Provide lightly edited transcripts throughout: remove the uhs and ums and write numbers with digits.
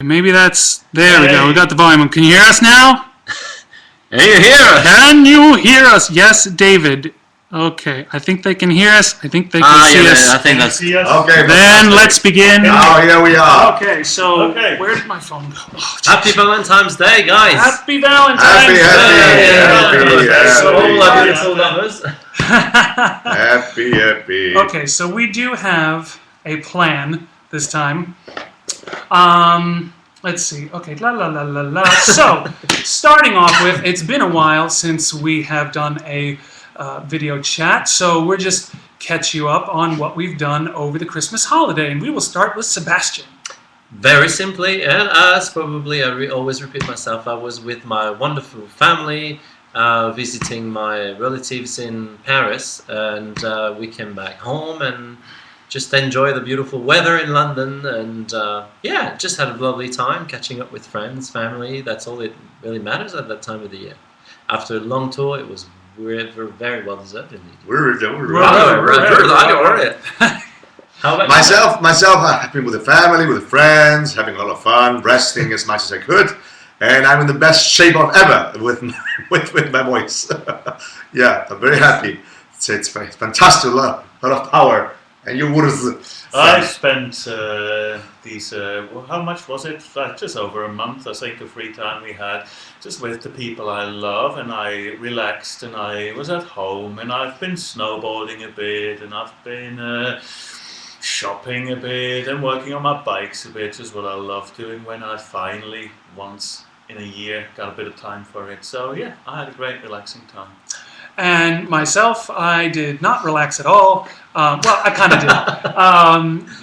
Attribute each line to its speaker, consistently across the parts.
Speaker 1: Maybe that's... There we go. We got the volume up. Can you hear us now?
Speaker 2: Can you hear us?
Speaker 1: Can you hear us? Yes, David. Okay. I think they can hear us. I think they can see us.
Speaker 2: I think that's...
Speaker 3: Okay.
Speaker 1: Then let's begin.
Speaker 3: Oh, here we are.
Speaker 1: Okay, so where did my phone go? Oh,
Speaker 2: Happy Valentine's Day, guys!
Speaker 1: Happy Valentine's
Speaker 3: Happy,
Speaker 1: Day!
Speaker 3: happy.
Speaker 2: So all our beautiful lovers.
Speaker 3: Happy.
Speaker 1: Okay, so we do have a plan this time. Let's see. Okay, So, starting off with, it's been a while since we have done a video chat, so we're just catch you up on what we've done over the Christmas holiday, and we will start with Sebastian.
Speaker 2: Very simply, and as probably I always repeat myself, I was with my wonderful family, visiting my relatives in Paris, and we came back home and just enjoy the beautiful weather in London, and yeah, just had a lovely time catching up with friends, family. That's all it really matters at that time of the year. After a long tour, it was very well deserved indeed. How about
Speaker 3: myself, I've been with the family, with the friends, having a lot of fun, resting as much as I could, and I'm in the best shape of ever with my voice. Yeah, I'm very happy. It's fantastic, a lot of power. And you would have...
Speaker 4: I spent these, how much was it? Just over a month, I think, of free time we had, just with the people I love, and I relaxed, and I was at home, and I've been snowboarding a bit, and I've been shopping a bit, and working on my bikes a bit, is what I love doing when I finally, once in a year, got a bit of time for it. So yeah, I had a great relaxing time.
Speaker 1: And myself, I did not relax at all. Well, I kind of did.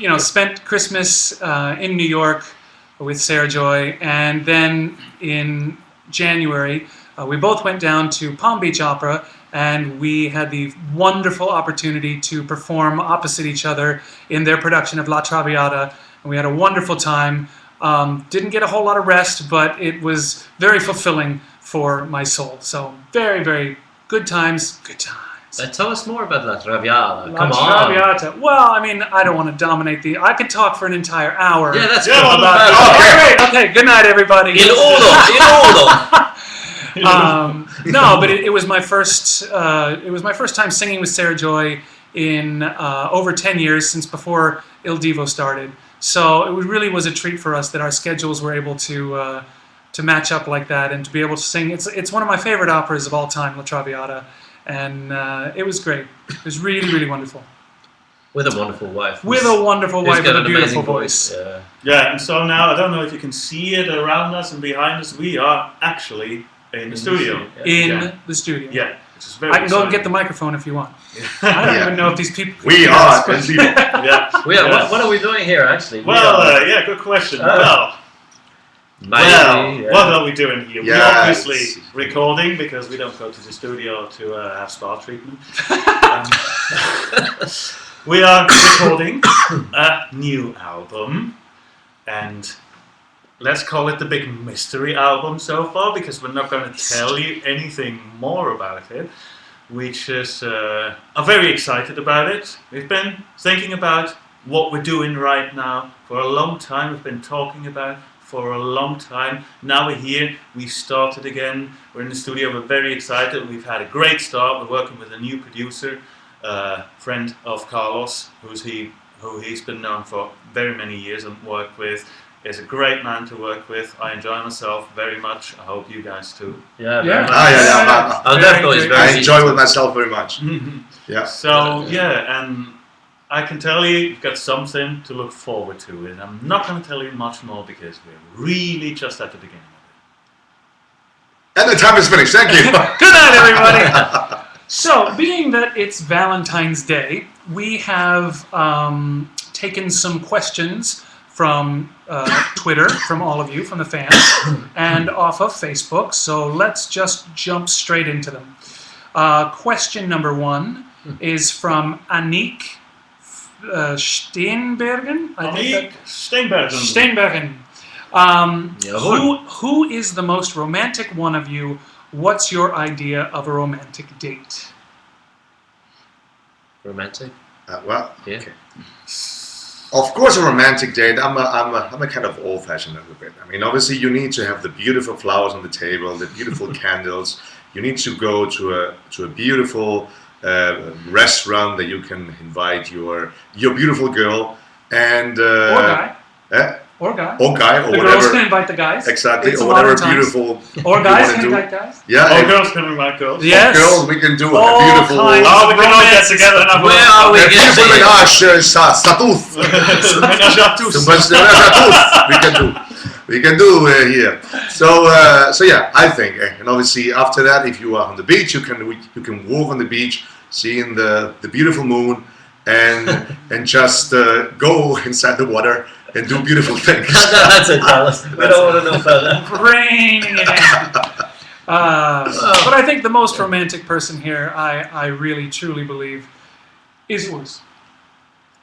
Speaker 1: You know, spent Christmas in New York with Sarah Joy, and then in January, we both went down to Palm Beach Opera, and we had the wonderful opportunity to perform opposite each other in their production of La Traviata, and we had a wonderful time. Didn't get a whole lot of rest, but it was very fulfilling for my soul. So very, very good times, good times.
Speaker 2: Tell us more about La Traviata.
Speaker 1: Come on. La Traviata. Well, I mean, I don't want to dominate the... I could talk for an entire hour.
Speaker 2: Yeah, that's
Speaker 1: good. Okay, good night, everybody.
Speaker 2: Il Uno.
Speaker 1: No, but it was my first. It was my first time singing with Sarah Joy in over 10 years, since before Il Divo started. So it really was a treat for us that our schedules were able to match up like that, and to be able to sing. It's one of my favorite operas of all time, La Traviata, and it was great. It was really, really wonderful.
Speaker 2: With a wonderful wife.
Speaker 1: With a wonderful wife with a beautiful voice.
Speaker 4: Yeah, and so now, I don't know if you can see it around us and behind us, we are actually in the studio.
Speaker 1: The studio.
Speaker 4: Yeah. Which is very
Speaker 1: I can go and
Speaker 4: exciting.
Speaker 1: get the microphone if you want. I don't even know if these people...
Speaker 3: We are Il Divo.
Speaker 4: Yeah.
Speaker 2: What are we doing here, actually?
Speaker 4: Well, yeah, good question. What are we doing here?
Speaker 3: Yes.
Speaker 4: We're obviously recording, because we don't go to the studio to have spa treatment. We are recording a new album, and let's call it the big mystery album so far, because we're not going to tell you anything more about it. We just are very excited about it. We've been thinking about what we're doing right now for a long time. We've been talking about for a long time. Now we're here. We started again. We're in the studio. We're very excited. We've had a great start. We're working with a new producer, friend of Carlos, who he's been known for very many years and worked with. He's a great man to work with. I enjoy myself very much. I hope you guys too.
Speaker 2: Yeah.
Speaker 3: I'll
Speaker 2: definitely.
Speaker 3: I enjoy with myself very much. Yeah.
Speaker 4: So yeah, and I can tell you've got something to look forward to, and I'm not going to tell you much more because we're really just at the beginning of
Speaker 3: And the time is finished. Thank you.
Speaker 1: Good night, everybody. So, being that it's Valentine's Day, we have taken some questions from Twitter, from all of you, from the fans, and off of Facebook. So let's just jump straight into them. Question number 1 is from Anik Steenbergen. Steenbergen. Who is the most romantic one of you? What's your idea of a romantic date?
Speaker 2: Romantic?
Speaker 3: Well,
Speaker 2: yeah.
Speaker 3: Okay. Of course, a romantic date. I'm a kind of old-fashioned a little bit. I mean, obviously, you need to have the beautiful flowers on the table, the beautiful candles. You need to go to a beautiful restaurant that you can invite your beautiful girl and
Speaker 1: Or guy.
Speaker 3: eh?
Speaker 1: Or guy.
Speaker 3: Or guy or
Speaker 1: The
Speaker 3: whatever.
Speaker 1: girls can invite the guys.
Speaker 3: Exactly,
Speaker 1: It's
Speaker 3: or
Speaker 1: a
Speaker 3: whatever
Speaker 1: modern times.
Speaker 3: beautiful.
Speaker 1: Or
Speaker 3: you
Speaker 1: guys
Speaker 3: wanna
Speaker 1: can
Speaker 3: do.
Speaker 1: invite guys.
Speaker 3: Yeah,
Speaker 4: All
Speaker 3: and
Speaker 4: girls can invite girls.
Speaker 1: Yes.
Speaker 3: girls, we can do a
Speaker 1: All
Speaker 3: beautiful.
Speaker 1: kinds.
Speaker 4: Oh, we can all get
Speaker 1: Romance.
Speaker 4: together and have
Speaker 2: Where are we
Speaker 3: A beautiful
Speaker 2: getting?
Speaker 3: ménage, Satouf.
Speaker 4: Ménage à tous.
Speaker 3: So much we can do here. So yeah, I think, and obviously after that, if you are on the beach, you can walk on the beach, seeing the beautiful moon, and just go inside the water and do beautiful things.
Speaker 2: That's it, Dallas. We don't want to know further.
Speaker 1: Raining it in. But I think the most romantic person here, I really truly believe, is Urs.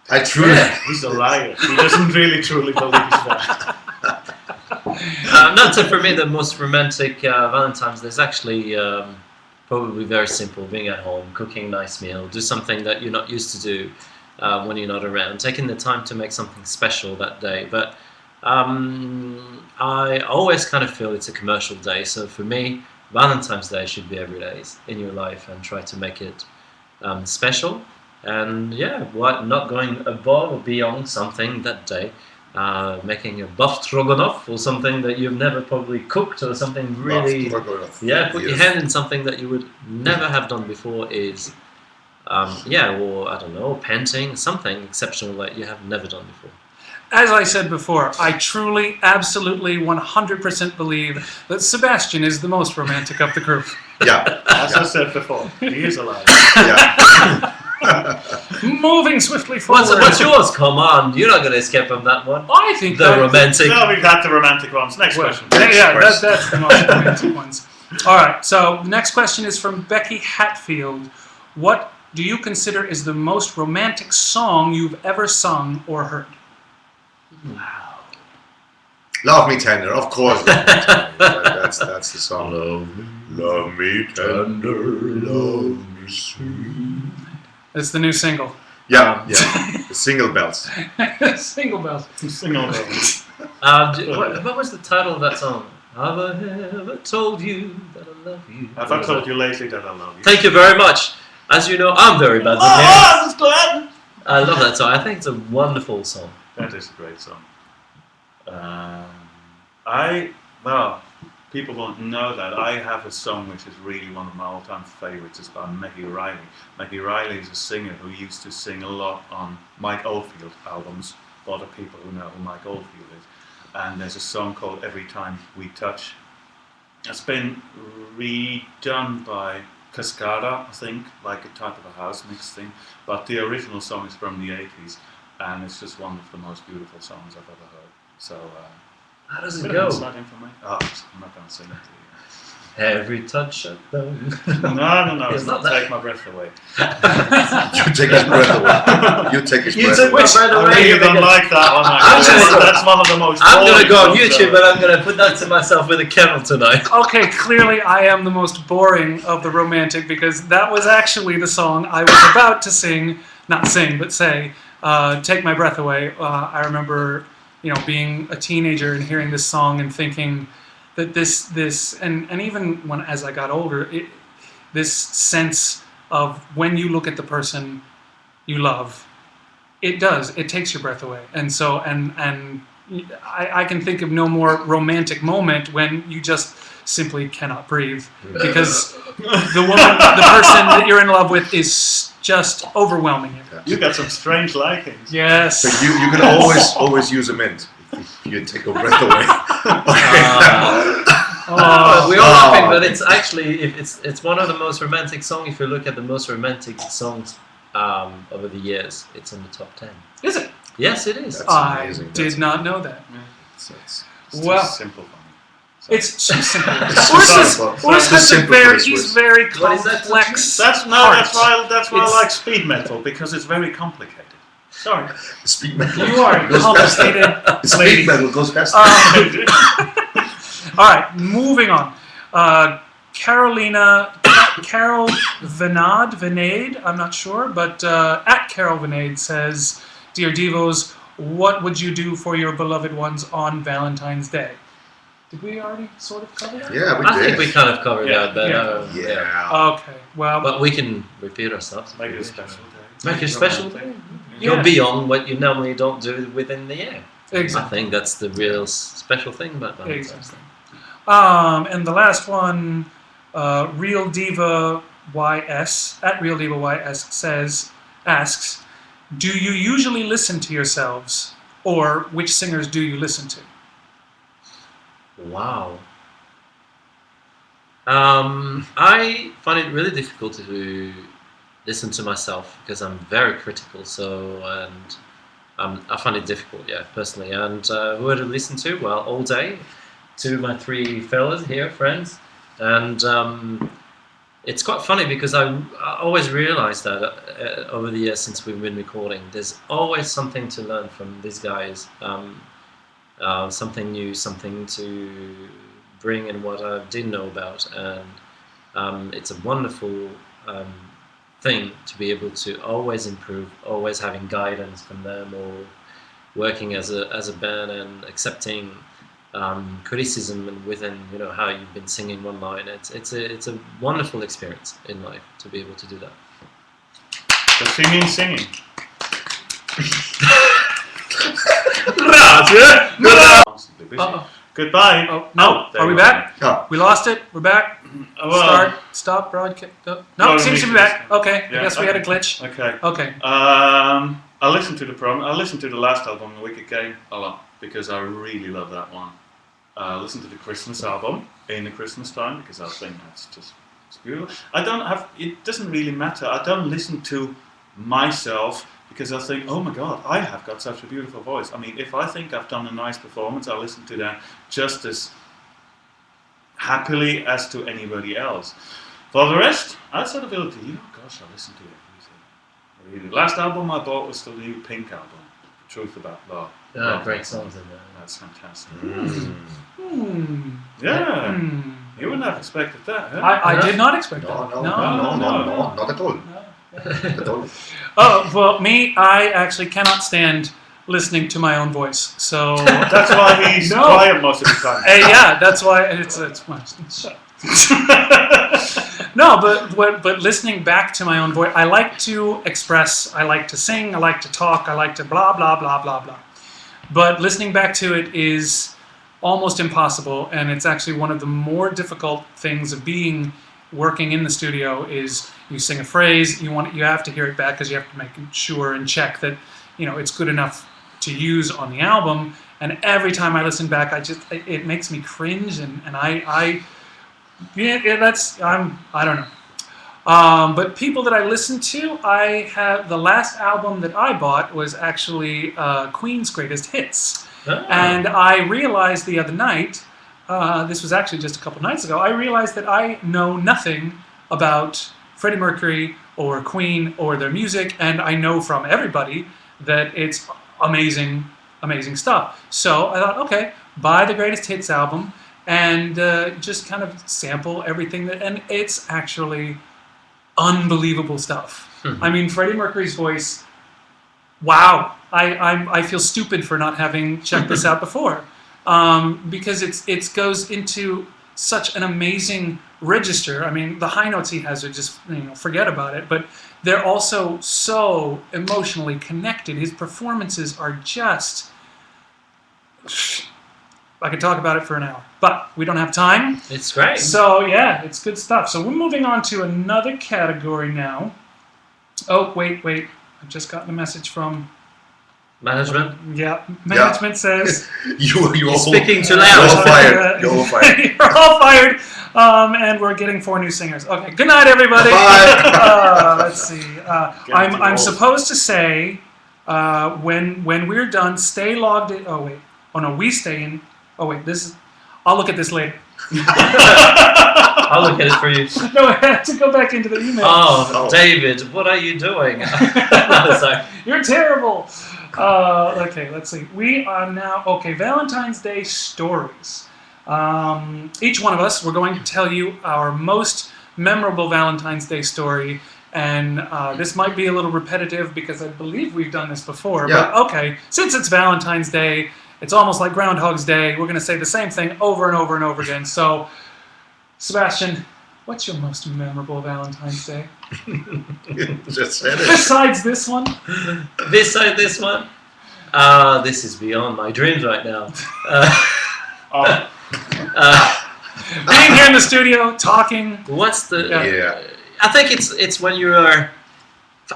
Speaker 3: I truly.
Speaker 2: Yeah.
Speaker 4: He's a liar. He doesn't really truly believe that.
Speaker 2: Not so for me, the most romantic Valentine's Day is actually probably very simple. Being at home, cooking a nice meal, do something that you're not used to do when you're not around. Taking the time to make something special that day. But I always kind of feel it's a commercial day. So for me, Valentine's Day should be every day in your life and try to make it special. And yeah, not going above or beyond something that day. Making a buff stroganoff or something that you've never probably cooked or something really... Yeah, put your hand in something that you would never have done before is... or I don't know, painting, something exceptional that you have never done before.
Speaker 1: As I said before, I truly, absolutely, 100% believe that Sebastian is the most romantic of the group.
Speaker 3: Yeah.
Speaker 4: As I said before, he is a liar.
Speaker 3: Yeah.
Speaker 1: Moving swiftly forward.
Speaker 2: What's yours? Come on, you're not going to escape from that one.
Speaker 1: I think
Speaker 2: The romantic.
Speaker 4: No, we've had the romantic ones. Next question.
Speaker 1: Yeah, that's the most romantic ones. All right, so the next question is from Becky Hatfield. What do you consider is the most romantic song you've ever sung or heard?
Speaker 4: Wow.
Speaker 3: Love Me Tender, of course. That's the song. Love me tender, love me sweet.
Speaker 1: It's the new single.
Speaker 3: Yeah. The single bells.
Speaker 1: Single bells.
Speaker 4: Single bells.
Speaker 2: What was the title of that song? Have I ever told you that I love you?
Speaker 4: Have I told you lately that I love you?
Speaker 2: Thank you very much. As you know, I'm very bad with names.
Speaker 4: that's glad.
Speaker 2: I love that song. I think it's a wonderful song.
Speaker 4: That is a great song. People won't know that I have a song which is really one of my all-time favorites. It's by Maggie Riley. Maggie Riley is a singer who used to sing a lot on Mike Oldfield albums. A lot of people who know who Mike Oldfield is. And there's a song called Every Time We Touch. It's been redone by Cascada, I think, like a type of a house mix thing. But the original song is from the 80s, and it's just one of the most beautiful songs I've ever heard. So,
Speaker 2: How does it
Speaker 4: bit
Speaker 2: go?
Speaker 4: of inside information. Oh, I'm not going to sing it to
Speaker 2: Every touch of love.
Speaker 4: you. No,
Speaker 2: It's
Speaker 4: it's
Speaker 2: not
Speaker 4: not
Speaker 2: that-
Speaker 4: take my breath away.
Speaker 3: You take his breath away. You take his
Speaker 2: You
Speaker 3: breath
Speaker 2: took
Speaker 3: away.
Speaker 2: my breath
Speaker 4: I
Speaker 2: away.
Speaker 4: really don't like that one. Actually. That's one of the most.
Speaker 2: I'm going to go on
Speaker 4: boring songs
Speaker 2: YouTube
Speaker 4: ever.
Speaker 2: and I'm going to put that to myself with a kettle tonight.
Speaker 1: Okay, clearly I am the most boring of the romantic because that was actually the song I was about to sing, not sing, but say, Take My Breath Away. I remember, being a teenager and hearing this song and thinking that this and even when as I got older, this sense of when you look at the person you love, it takes your breath away. And so, and I can think of no more romantic moment when you just simply cannot breathe because the woman, the person that you're in love with is just overwhelming you.
Speaker 4: You got some strange likings.
Speaker 1: Yes.
Speaker 3: So you can always use a mint if you take your breath away.
Speaker 2: We're all laughing, but it's actually it's one of the most romantic songs. If you look at the most romantic songs over the years, it's in the top 10.
Speaker 1: Is it?
Speaker 2: Yes, it is.
Speaker 3: That's
Speaker 1: I
Speaker 3: amazing.
Speaker 1: did not know that.
Speaker 3: It's
Speaker 1: Well,
Speaker 4: too simple for me.
Speaker 1: it's too simple.
Speaker 3: It's
Speaker 1: Urs
Speaker 3: too
Speaker 1: is-
Speaker 3: simple.
Speaker 1: Urs
Speaker 3: It's too
Speaker 1: has a
Speaker 3: simple for us,
Speaker 1: he's
Speaker 3: Urs.
Speaker 1: very
Speaker 2: What is that?
Speaker 1: complex.
Speaker 4: That's
Speaker 1: heart.
Speaker 4: why I
Speaker 1: It's-
Speaker 4: like speed metal, because it's very complicated. Sorry.
Speaker 3: Speed metal.
Speaker 1: You are
Speaker 3: goes faster.
Speaker 1: complicated.
Speaker 3: Speed metal goes faster.
Speaker 1: All right, moving on. Carol Venade, I'm not sure, but at Carol Venade says, Dear Divos, what would you do for your beloved ones on Valentine's Day? Did we already sort of cover that?
Speaker 3: Yeah, we
Speaker 2: I
Speaker 3: did.
Speaker 2: think we kind of covered that, but
Speaker 3: Yeah.
Speaker 1: Okay, well,
Speaker 2: but we can repeat ourselves.
Speaker 4: Make it a special day.
Speaker 2: Make it a special day.
Speaker 1: Yeah.
Speaker 2: Go beyond what you normally don't do within the year.
Speaker 1: exactly.
Speaker 2: I think that's the real special thing about Valentine's.
Speaker 1: Exactly. And the last one, Real Diva YS at Real Diva YS asks, do you usually listen to yourselves, or which singers do you listen to?
Speaker 2: Wow. I find it really difficult to listen to myself because I'm very critical. I find it difficult, personally. And who would I listen to? Well, all day to my three fellas here, friends. And it's quite funny because I always realize that over the years since we've been recording, there's always something to learn from these guys. Something new, something to bring in what I didn't know about, and it's a wonderful thing to be able to always improve, always having guidance from them, or working as a band and accepting criticism and within how you've been singing one line. It's a wonderful experience in life to be able to do that.
Speaker 4: So singing. Constantly busy.
Speaker 1: Uh-oh.
Speaker 4: Goodbye.
Speaker 1: Oh, no.
Speaker 4: there
Speaker 1: Are we
Speaker 4: you
Speaker 1: back?
Speaker 3: Yeah.
Speaker 1: We lost it. We're back. Stop broadcast. No,
Speaker 4: No,
Speaker 1: seems to be back. Okay,
Speaker 4: Yeah,
Speaker 1: I guess we had a glitch.
Speaker 4: Okay.
Speaker 1: Okay.
Speaker 4: I listened to the program. I listened to the last album, The Wicked Game, a lot because I really love that one. I listened to the Christmas album in the Christmas time because I think that's just it's beautiful. It doesn't really matter. I don't listen to myself because I think, oh my God, I have got such a beautiful voice. I mean, if I think I've done a nice performance, I listen to that just as happily as to anybody else. For the rest, outside of Il Divo, gosh, I listen to everything. The last album I bought was the new Pink album, The Truth About Love.
Speaker 2: Great songs in there.
Speaker 4: That's fantastic.
Speaker 1: Hmm.
Speaker 4: Yeah,
Speaker 1: Hmm.
Speaker 4: you wouldn't have expected that, huh?
Speaker 1: I did not expect
Speaker 3: No,
Speaker 1: that.
Speaker 3: not at all.
Speaker 1: No.
Speaker 3: At all.
Speaker 1: Oh, well, me, I actually cannot stand listening to my own voice. So,
Speaker 4: That's why he's
Speaker 1: No.
Speaker 4: quiet most of the time.
Speaker 1: yeah, that's why it's shut. No, but listening back to my own voice, I like to express, I like to sing, I like to talk, I like to blah, blah, blah, blah, blah. But listening back to it is almost impossible, and it's actually one of the more difficult things of working in the studio is you sing a phrase, you have to hear it back because you have to make sure and check that it's good enough to use on the album. And every time I listen back, it makes me cringe, and I don't know. But people that I listen to, the last album that I bought was actually Queen's Greatest Hits.
Speaker 2: Oh.
Speaker 1: And I realized the other night, this was actually just a couple nights ago, I realized that I know nothing about Freddie Mercury or Queen or their music, and I know from everybody that it's amazing, amazing stuff. So I thought, okay, buy the Greatest Hits album and just kind of sample everything, and it's actually unbelievable stuff. I mean, Freddie Mercury's voice, wow. I feel stupid for not having checked this out before, because it goes into such an amazing register. I mean, the high notes he has are just, forget about it, but they're also so emotionally connected. His performances are just, I could talk about it for an hour, but we don't have time.
Speaker 2: It's great.
Speaker 1: So yeah, it's good stuff. So we're moving on to another category now. Oh, wait. I've just gotten a message from
Speaker 2: Management.
Speaker 1: Yeah, management says
Speaker 3: You're all
Speaker 2: speaking too
Speaker 3: You're
Speaker 2: loud.
Speaker 3: all fired. You're all fired.
Speaker 1: you're all fired, and we're getting 4 new singers. Okay, good night, everybody.
Speaker 3: Bye.
Speaker 1: Let's see. I'm supposed to say when we're done, stay logged in. Oh wait. Oh no, we stay in. Oh wait, this is. I'll look at this later.
Speaker 2: I'll look at it for you.
Speaker 1: No, I had to go back into the email.
Speaker 2: Oh, David, what are you doing? No, sorry.
Speaker 1: You're terrible. Okay, let's see. We are now, Valentine's Day stories. Each one of us, we're going to tell you our most memorable Valentine's Day story, And this might be a little repetitive because I believe we've done this before.
Speaker 3: Yeah.
Speaker 1: But okay, since it's Valentine's Day, it's almost like Groundhog's Day. We're going to say the same thing over and over and over again. So, Sebastian, what's your most memorable Valentine's Day?
Speaker 3: Just said it.
Speaker 1: Besides this one?
Speaker 2: Beside this one, this is beyond my dreams right now.
Speaker 1: Being here in the studio, talking.
Speaker 2: What's the?
Speaker 3: Yeah.
Speaker 2: I think it's when you are.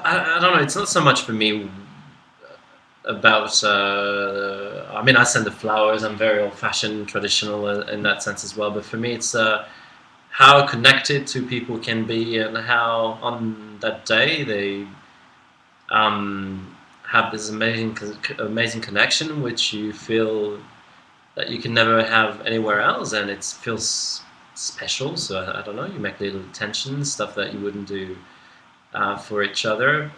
Speaker 2: I don't know. It's not so much for me about. I mean, I send the flowers. I'm very old-fashioned, traditional in that sense as well. But for me, it's how connected two people can be, and how on that day they have this amazing connection, which you feel that you can never have anywhere else, and it feels special. So I don't know. You make little attentions, stuff that you wouldn't do for each other.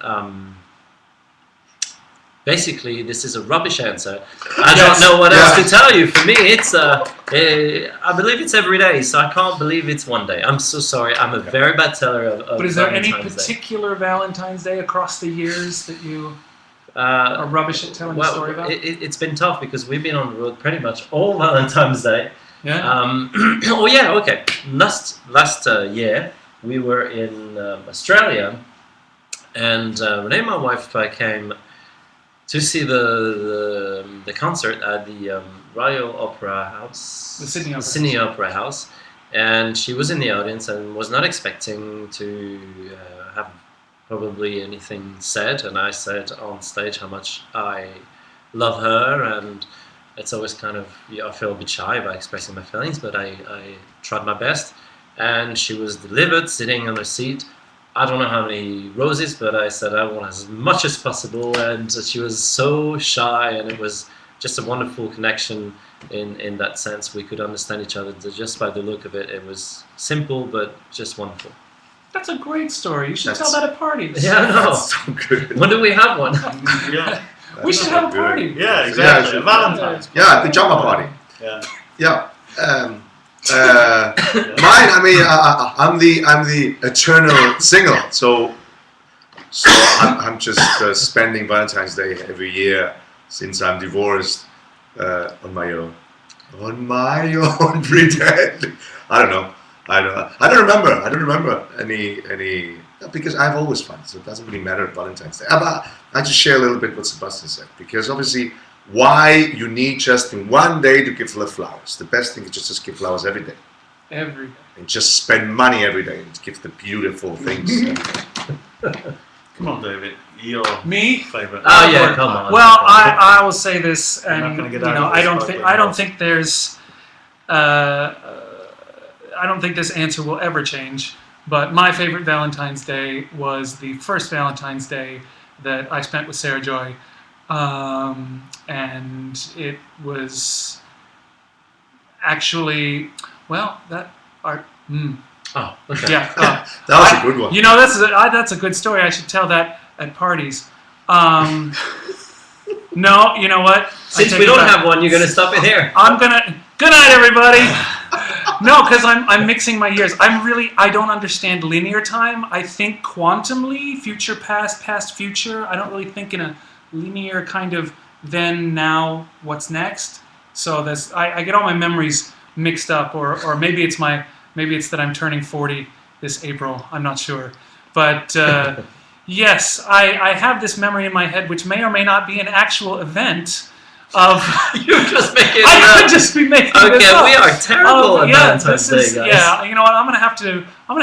Speaker 2: Basically, this is a rubbish answer. I don't know what else to tell you. For me, it's I believe it's every day, so I can't believe it's one day. I'm so sorry. I'm a very bad teller of
Speaker 1: But is there any
Speaker 2: Valentine's Day.
Speaker 1: particular Valentine's Day across the years that you are rubbish at telling a story about?
Speaker 2: It's been tough because we've been on the road pretty much all Valentine's Day.
Speaker 1: Yeah.
Speaker 2: Oh yeah, okay. Last year we were in Australia, and Renee, my wife, came to see the concert at the Royal Opera House,
Speaker 1: The Sydney Opera
Speaker 2: Sydney Opera House, and she was in the audience and was not expecting to have probably anything said, and I said on stage how much I love her, and it's always kind of, I feel a bit shy about expressing my feelings, but I tried my best, and she was delivered sitting on her seat. I don't know how many roses, but I said I want as much as possible, and she was so shy, and it was just a wonderful connection in that sense. We could understand each other just by the look of it. It was simple, but just wonderful.
Speaker 1: That's a great story. You should tell that at parties.
Speaker 2: Yeah, I know.
Speaker 3: That's so good.
Speaker 2: When do we have one?
Speaker 4: Yeah,
Speaker 1: We should have a party.
Speaker 4: yeah, exactly.
Speaker 3: Yeah,
Speaker 4: A Valentine's.
Speaker 3: Yeah, pajama party.
Speaker 4: Yeah.
Speaker 3: Yeah. Mine. I mean, I'm the eternal single. So I'm just spending Valentine's Day every year since I'm divorced on my own. On my own, pretend. I don't know. I don't remember any because I have always fun, so it doesn't really matter at Valentine's Day. But I just share a little bit what Sebastian said, because obviously, why you need just in one day to give flowers? The best thing is just give flowers every day,
Speaker 1: Every day.
Speaker 3: and just spend money every day and give the beautiful things.
Speaker 4: Come on, David. Your
Speaker 1: Me?
Speaker 4: favorite.
Speaker 2: Oh yeah, come on.
Speaker 1: Well, I will say this,
Speaker 4: You're not
Speaker 1: and
Speaker 4: gonna
Speaker 1: you
Speaker 4: get out
Speaker 1: know,
Speaker 4: of this
Speaker 1: I don't
Speaker 4: sparkling
Speaker 1: think there's, I don't think this answer will ever change. But my favorite Valentine's Day was the first Valentine's Day that I spent with Sarah Joy, and it was actually, well, that art.
Speaker 2: Oh, okay.
Speaker 1: Yeah.
Speaker 3: That was a good one.
Speaker 1: You know, that's a good story. I should tell that at parties. No, you know what?
Speaker 2: Since we don't have one, you're going to stop it here.
Speaker 1: Good night, everybody. No, because I'm mixing my years. I don't understand linear time. I think quantumly, future, past, future. I don't really think in a linear kind of then, now, what's next. So I get all my memories mixed up, or maybe it's that I'm turning 40 this April. I'm not sure, but yes, I have this memory in my head, which may or may not be an actual event.
Speaker 2: You just make it
Speaker 1: I
Speaker 2: up.
Speaker 1: could just be making
Speaker 2: Okay,
Speaker 1: this up.
Speaker 2: we are terrible at Valentine's Day, guys.
Speaker 1: Yeah, you know what? I'm gonna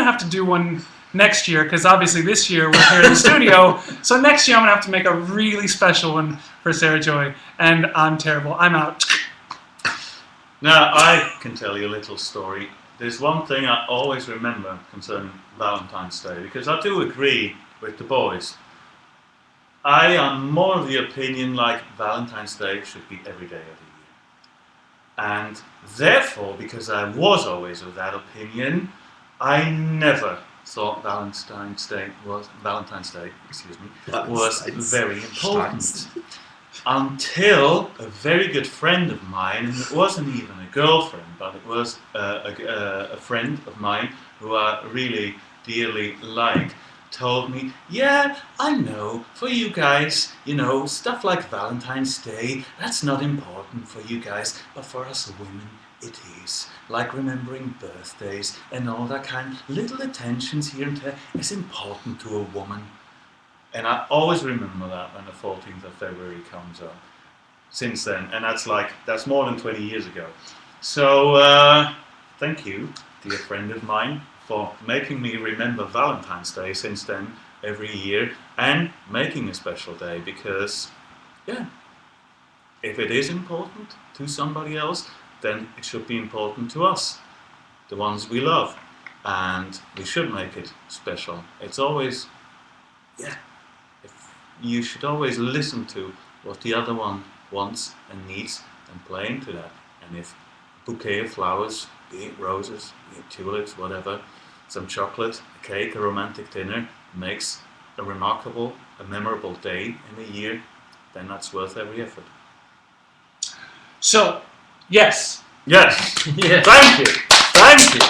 Speaker 1: have to do one next year, because obviously this year we're here in the studio. So next year I'm gonna have to make a really special one for Sarah Joy, and I'm terrible. I'm out.
Speaker 4: Now, I can tell you a little story. There's one thing I always remember concerning Valentine's Day, because I do agree with the boys. I am more of the opinion like Valentine's Day should be every day of the year. And therefore, because I was always of that opinion, I never thought Valentine's Day was very important. Until a very good friend of mine, and it wasn't even a girlfriend, but it was a friend of mine who I really dearly like, told me, yeah, I know, for you guys, stuff like Valentine's Day, that's not important for you guys, but for us women, it is. Like remembering birthdays and all that kind, little attentions here and there is important to a woman. And I always remember that when the 14th of February comes up. Since then, and that's more than 20 years ago. So, thank you, dear friend of mine, for making me remember Valentine's Day since then every year and making a special day because, yeah, if it is important to somebody else, then it should be important to us, the ones we love, and we should make it special. It's always, you should always listen to what the other one wants and needs and play into that. And if a bouquet of flowers, be it roses, be it tulips, whatever, some chocolate, a cake, a romantic dinner makes a remarkable, a memorable day in a year, then that's worth every effort.
Speaker 1: So, yes.
Speaker 4: Yes.
Speaker 2: Yeah.
Speaker 4: Thank you. Thank you.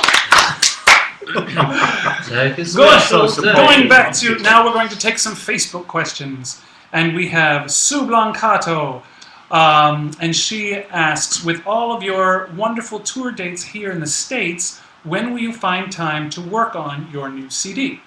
Speaker 1: Good.
Speaker 4: so
Speaker 1: So going back to, now we're going to take some Facebook questions. And we have Sue Blancato. And she asks, with all of your wonderful tour dates here in the States, when will you find time to work on your new CD?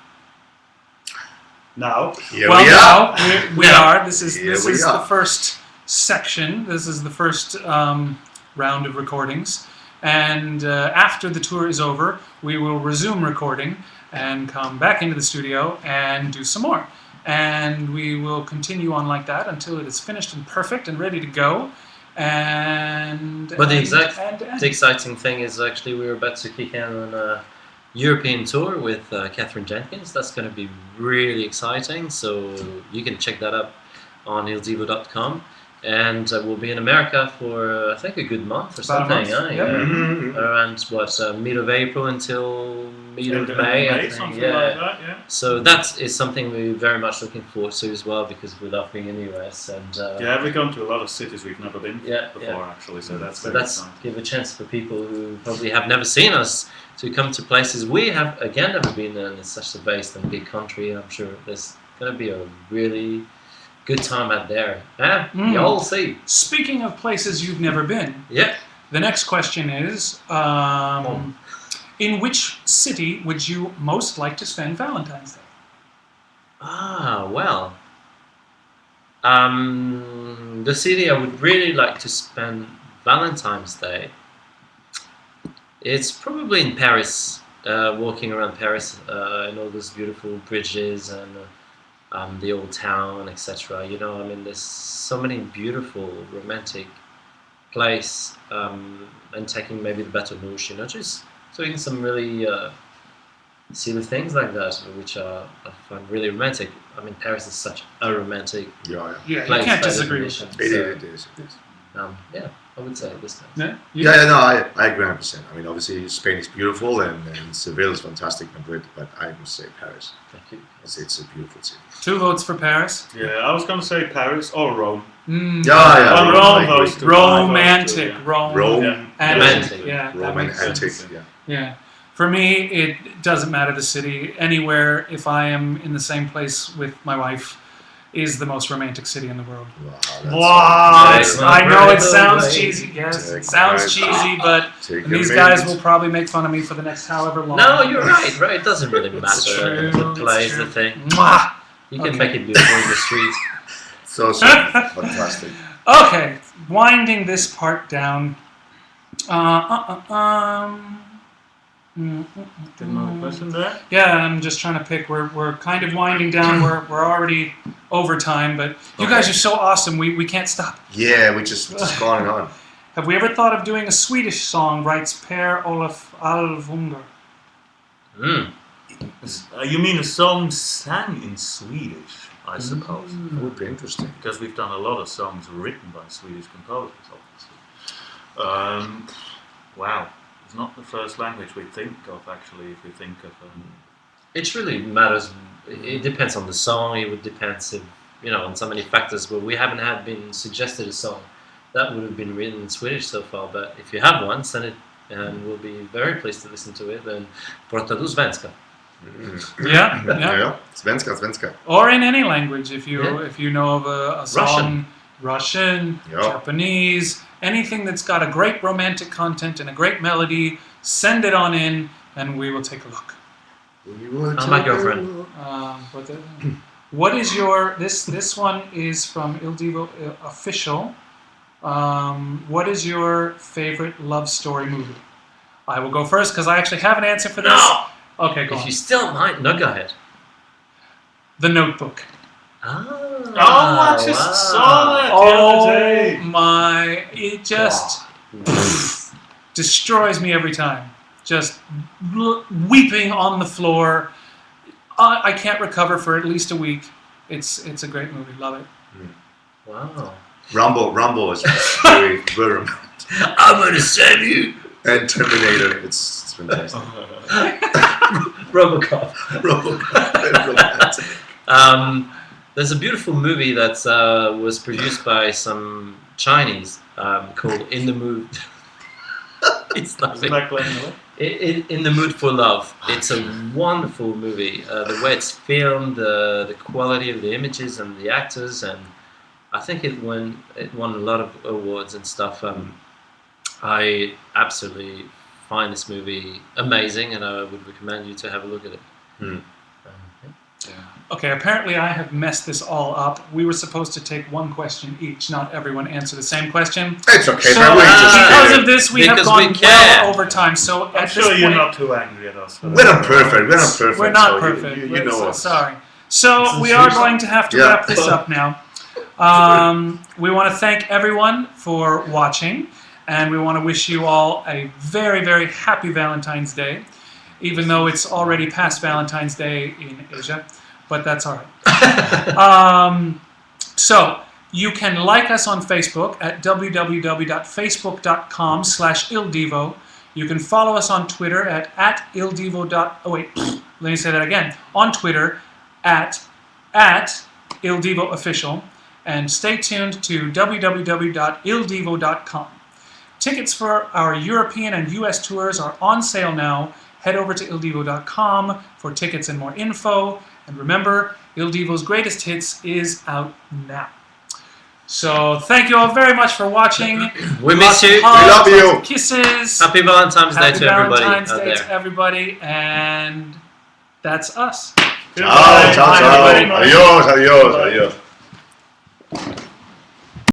Speaker 4: Now,
Speaker 3: Here we are.
Speaker 1: Now we are. This is
Speaker 3: Here
Speaker 1: this
Speaker 3: we
Speaker 1: is
Speaker 3: are.
Speaker 1: the first section. This is the first round of recordings. And after the tour is over, we will resume recording and come back into the studio and do some more. And we will continue on like that until it is finished and perfect and ready to go.
Speaker 2: But the exciting thing is actually we're about to kick in on a European tour with Catherine Jenkins. That's going to be really exciting. So you can check that up on ildivo.com. And we'll be in America for I think a good month or
Speaker 1: About a
Speaker 2: something.
Speaker 1: month,
Speaker 2: Yeah.
Speaker 3: Mhm.
Speaker 2: Around mid of April until mid of May. I think.
Speaker 4: something
Speaker 2: Yeah.
Speaker 4: like that, yeah.
Speaker 2: So that is something we're very much looking forward to as well because we love being in the US and
Speaker 4: Yeah, we've gone to a lot of cities we've never been
Speaker 2: Yeah,
Speaker 4: before, actually, so that's
Speaker 2: so
Speaker 4: very
Speaker 2: that's
Speaker 4: exciting.
Speaker 2: give a chance for people who probably have never seen us to come to places we have again never been in. It's such a vast and big country. I'm sure there's going to be a really good time out there. Y'all see.
Speaker 1: Speaking of places you've never been,
Speaker 2: Yeah.
Speaker 1: the next question is, in which city would you most like to spend Valentine's Day?
Speaker 2: Well. The city I would really like to spend Valentine's Day, it's probably in Paris, walking around Paris and all those beautiful bridges and the old town, etc. There's so many beautiful, romantic place, and taking maybe the Bateau Mouche, just doing some really silly things like that, which I find really romantic. Paris is such a romantic
Speaker 3: Yeah.
Speaker 1: Yeah,
Speaker 2: place.
Speaker 1: you can't
Speaker 2: by
Speaker 1: disagree with
Speaker 2: definition.
Speaker 3: It is.
Speaker 2: Yeah, I would say this place.
Speaker 1: that.
Speaker 3: Yeah, I agree 100%. Obviously Spain is beautiful and Seville is fantastic, Madrid, but I must say Paris.
Speaker 2: Thank you.
Speaker 3: It's a beautiful city.
Speaker 1: 2 votes for Paris.
Speaker 4: Yeah, I was going to say Paris or Rome.
Speaker 3: Yeah.
Speaker 4: Well,
Speaker 3: Rome,
Speaker 4: Rome goes to
Speaker 1: Romantic.
Speaker 4: yeah.
Speaker 1: Rome.
Speaker 3: Rome.
Speaker 4: Yeah.
Speaker 1: Antic.
Speaker 2: Romantic.
Speaker 1: Yeah, that
Speaker 3: Roman
Speaker 1: makes
Speaker 3: antique.
Speaker 1: sense.
Speaker 3: Yeah.
Speaker 1: Yeah. For me, it doesn't matter the city. Anywhere, if I am in the same place with my wife, is the most romantic city in the world.
Speaker 3: Wow. That's
Speaker 1: Wow!
Speaker 2: Take
Speaker 1: I
Speaker 2: my
Speaker 1: know it
Speaker 2: breath
Speaker 1: sounds
Speaker 2: away.
Speaker 1: cheesy. Yes,
Speaker 3: Take
Speaker 1: it sounds
Speaker 3: my
Speaker 1: cheesy, but
Speaker 3: Take
Speaker 1: and
Speaker 3: a
Speaker 1: these guys
Speaker 3: minute.
Speaker 1: will probably make fun of me for the next however long.
Speaker 2: No, you're right. It doesn't really matter.
Speaker 1: true,
Speaker 2: The place,
Speaker 1: it's
Speaker 2: the
Speaker 1: true.
Speaker 2: thing.
Speaker 1: Mwah!
Speaker 2: You can
Speaker 1: Okay.
Speaker 2: make it beautiful in the street.
Speaker 3: So fantastic.
Speaker 1: Okay, winding this part down.
Speaker 4: Another question there?
Speaker 1: Yeah, I'm just trying to pick. We're kind of winding down. We're already over time, but you guys are so awesome. We can't stop.
Speaker 3: Yeah, we just going on.
Speaker 1: Have we ever thought of doing a Swedish song? Writes Per Olof Alvunger.
Speaker 4: You mean a song sang in Swedish, I suppose?
Speaker 3: That would be interesting.
Speaker 4: Because we've done a lot of songs written by Swedish composers, obviously. Wow. It's not the first language we think of, actually, if we think of...
Speaker 2: It really matters. It depends on the song. It would depend if, on so many factors. But we haven't been suggested a song that would have been written in Swedish so far. But if you have one, send it, and we'll be very pleased to listen to it. And prata du svenska.
Speaker 1: Yeah, yeah.
Speaker 3: Yeah. Svenska.
Speaker 1: Or in any language, if you
Speaker 2: Yeah.
Speaker 1: if you know of a song, Russian,
Speaker 3: Yeah.
Speaker 1: Japanese, anything that's got a great romantic content and a great melody, send it on in, and we will take a look.
Speaker 2: My girlfriend.
Speaker 1: What is your this one is from Il Divo official. What is your favorite love story movie? I will go first because I actually have an answer for this.
Speaker 2: No!
Speaker 1: Okay, go
Speaker 2: If
Speaker 1: on.
Speaker 2: you still might, no, go ahead.
Speaker 1: The Notebook.
Speaker 2: Ah,
Speaker 4: I just saw that the other
Speaker 1: Oh
Speaker 4: day.
Speaker 1: my! It just destroys me every time. Just weeping on the floor. I can't recover for at least a week. It's a great movie. Love it.
Speaker 2: Wow.
Speaker 3: Rumble is very romantic.
Speaker 2: I'm gonna send you.
Speaker 3: And Terminator, it's fantastic.
Speaker 2: Robocop.
Speaker 3: Very romantic.
Speaker 2: There's a beautiful movie that was produced by some Chinese called In the Mood. It's nothing.
Speaker 4: Like Glenn Miller.
Speaker 2: In the Mood for Love. It's a wonderful movie. The way it's filmed, the quality of the images and the actors, and I think it won a lot of awards and stuff. I absolutely find this movie amazing, and I would recommend you to have a look at it.
Speaker 1: Okay, apparently I have messed this all up. We were supposed to take one question each, not everyone answer the same question.
Speaker 3: It's okay.
Speaker 1: So
Speaker 3: man, we just
Speaker 1: because
Speaker 3: did it.
Speaker 1: of this, we have
Speaker 2: Because
Speaker 1: gone
Speaker 2: we can.
Speaker 1: well over time. So
Speaker 4: I'm
Speaker 1: at
Speaker 4: sure
Speaker 1: this
Speaker 4: you're
Speaker 1: point,
Speaker 4: not too angry at us.
Speaker 3: We're not perfect.
Speaker 1: we're not
Speaker 3: so
Speaker 1: perfect.
Speaker 3: You
Speaker 1: We're
Speaker 3: know
Speaker 1: so
Speaker 3: us.
Speaker 1: sorry. So we are going to have to
Speaker 3: Yeah.
Speaker 1: wrap this up now. We want to thank everyone for watching, and we want to wish you all a very, very happy Valentine's Day, even though it's already past Valentine's Day in Asia, but that's all right. So you can like us on Facebook at www.facebook.com/ildivo. You can follow us on Twitter at ildivo. Oh wait, let me say that again. On Twitter at ildivo official, and stay tuned to www.ildivo.com. Tickets for our European and US tours are on sale now. Head over to ildivo.com for tickets and more info. And remember, Il Divo's Greatest Hits is out now. So thank you all very much for watching.
Speaker 2: We miss you.
Speaker 3: We love you.
Speaker 1: Lots of kisses.
Speaker 2: Happy Valentine's Day
Speaker 1: Happy
Speaker 2: to everybody
Speaker 1: Valentine's
Speaker 2: out
Speaker 1: Day
Speaker 2: there.
Speaker 1: to everybody. And that's us.
Speaker 3: Ciao, ciao,
Speaker 1: Bye,
Speaker 3: ciao.
Speaker 1: everybody.
Speaker 3: Adios, adios, adios.